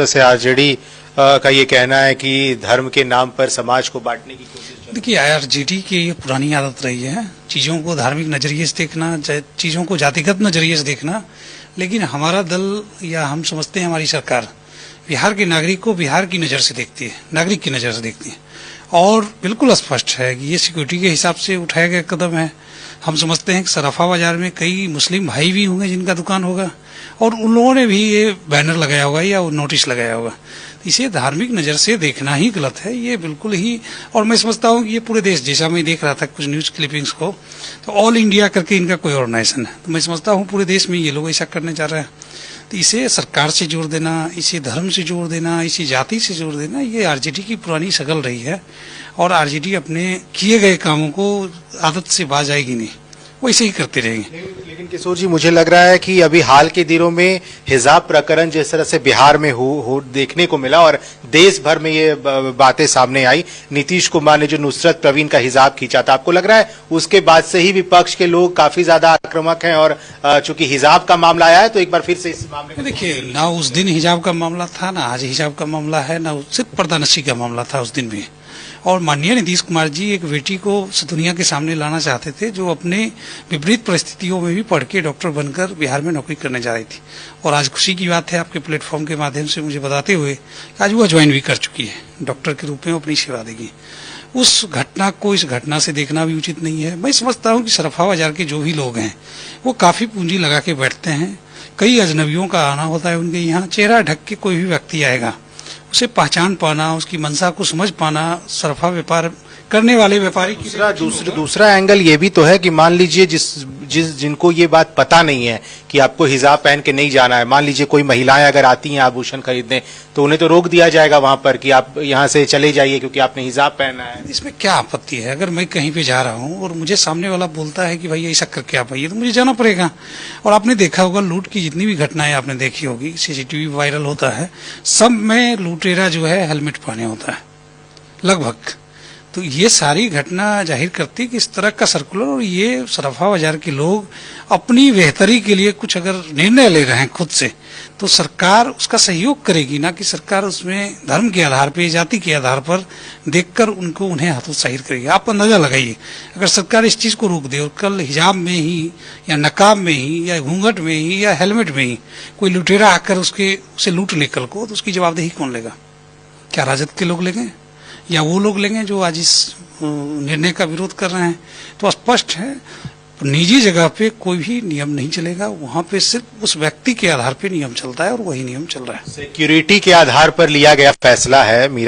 से आरजेडी का ये कहना है कि धर्म के नाम पर समाज को बांटने की कोशिश। देखिए, आरजेडी की ये पुरानी आदत रही है चीजों को धार्मिक नजरिए से देखना, चीजों को जातिगत नजरिए से देखना। लेकिन हमारा दल या हम समझते हैं हमारी सरकार बिहार के नागरिक को बिहार की नजर से देखती है, नागरिक की नजर से देखती है। और बिल्कुल स्पष्ट है कि ये सिक्योरिटी के हिसाब से उठाया गया कदम है। हम समझते हैं कि सराफा बाजार में कई मुस्लिम भाई भी होंगे जिनका दुकान होगा और उन लोगों ने भी ये बैनर लगाया होगा या नोटिस लगाया होगा। इसे धार्मिक नज़र से देखना ही गलत है, ये बिल्कुल ही। और मैं समझता हूँ कि ये पूरे देश, जैसा मैं देख रहा था कुछ न्यूज़ क्लिपिंग्स को, तो ऑल इंडिया करके इनका कोई ऑर्गेनाइजेशन है, तो मैं समझता हूँ पूरे देश में ये लोग ऐसा करने जा रहे हैं। तो इसे सरकार से जोड़ देना, इसे धर्म से जोड़ देना, इसे जाति से जोड़ देना, ये आरजेडी की पुरानी शकल रही है। और आरजेडी अपने किए गए कामों को आदत से बाज आएगी नहीं, वो ऐसे ही करते रहेंगे। लेकिन किशोर जी, मुझे लग रहा है कि अभी हाल के दिनों में हिजाब प्रकरण जिस तरह से बिहार में हो देखने को मिला और देश भर में ये बातें सामने आई, नीतीश कुमार ने जो नुसरत प्रवीण का हिजाब खींचा था, आपको लग रहा है उसके बाद से ही विपक्ष के लोग काफी ज्यादा आक्रामक हैं और चूंकि हिजाब का मामला आया है तो एक बार फिर से इस मामले में देखिए, ना उस दिन हिजाब का मामला था, ना आज हिजाब का मामला है, ना सिर्फ पर्दानशी का मामला था उस दिन भी। और माननीय नीतीश कुमार जी एक बेटी को दुनिया के सामने लाना चाहते थे जो अपने विपरीत परिस्थितियों में भी पढ़ के डॉक्टर बनकर बिहार में नौकरी करने जा रही थी। और आज खुशी की बात है आपके प्लेटफॉर्म के माध्यम से मुझे बताते हुए कि आज वह ज्वाइन भी कर चुकी है, डॉक्टर के रूप में अपनी सेवा देगी। उस घटना को इस घटना से देखना भी उचित नहीं है। मैं समझता हूँ कि सराफा बाजार के जो भी लोग हैं वो काफ़ी पूंजी लगा के बैठते हैं। कई अजनबियों का आना होता है उनके यहाँ, चेहरा ढक के कोई भी व्यक्ति आएगा, उसे पहचान पाना, उसकी मंशा को समझ पाना सराफा व्यापार करने वाले व्यापारी की दूसरा एंगल ये भी तो है कि मान लीजिए जिनको ये बात पता नहीं है कि आपको हिजाब पहन के नहीं जाना है, मान लीजिए कोई महिलाएं अगर आती हैं आभूषण खरीदने तो उन्हें तो रोक दिया जाएगा वहां पर कि आप यहां से चले जाइए क्योंकि आपने हिजाब पहना है। इसमें क्या आपत्ति है? अगर मैं कहीं पे जा रहा हूं और मुझे सामने वाला बोलता है कि भाई ऐसा करके आप आइए, तो मुझे जाना पड़ेगा। और आपने देखा होगा लूट की जितनी भी घटनाएं आपने देखी होगी, सीसीटीवी वायरल होता है, सब में लुटेरा जो है हेलमेट पहने होता है लगभग। तो ये सारी घटना जाहिर करती है कि इस तरह का सर्कुलर और ये सराफा बाजार के लोग अपनी बेहतरी के लिए कुछ अगर निर्णय ले रहे हैं खुद से, तो सरकार उसका सहयोग करेगी, ना कि सरकार उसमें धर्म के आधार पर, जाति के आधार पर देखकर उन्हें हतोत्साहित करेगी। आप अंदाजा लगाइए, अगर सरकार इस चीज को रोक दे और कल हिजाब में ही या नकाब में ही या घूंघट में ही या हेलमेट में ही कोई लुटेरा आकर उसे लूट ले कल को, तो उसकी जवाबदेही कौन लेगा? क्या राजद के लोग लेंगे या वो लोग लेंगे जो आज इस निर्णय का विरोध कर रहे हैं? तो स्पष्ट है, निजी जगह पे कोई भी नियम नहीं चलेगा, वहां पे सिर्फ उस व्यक्ति के आधार पे नियम चलता है और वही नियम चल रहा है। सिक्योरिटी के आधार पर लिया गया फैसला है। मीरा